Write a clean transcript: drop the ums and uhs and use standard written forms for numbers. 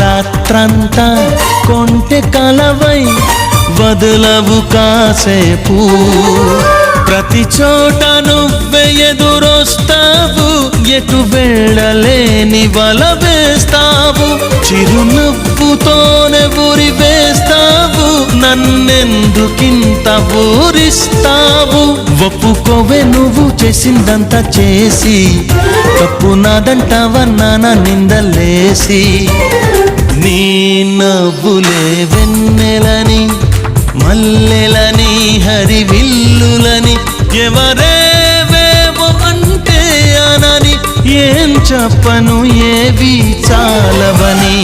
రాత్రంతా కొంటె కలవై వదలవు కాసేపు ప్రతి చోట నువ్వే ఎదురొస్తావు ఎటు వెళ్ళలేని వల వేస్తావు చిరునవ్వుతోనే ఊరి వేస్తావు నన్నెందుకింత ఊరిస్తావు ఒప్పుకోవే నువ్వు చేసిందంతా చేసి తప్పు నాదంటావా నాన్న నిందలేసి నీ నవ్వులే వెన్నెలని మల్లెలని హరివిల్లులని ఎవరేవేవో అంటే అనని ఏం చెప్పను ఏవి చాలవని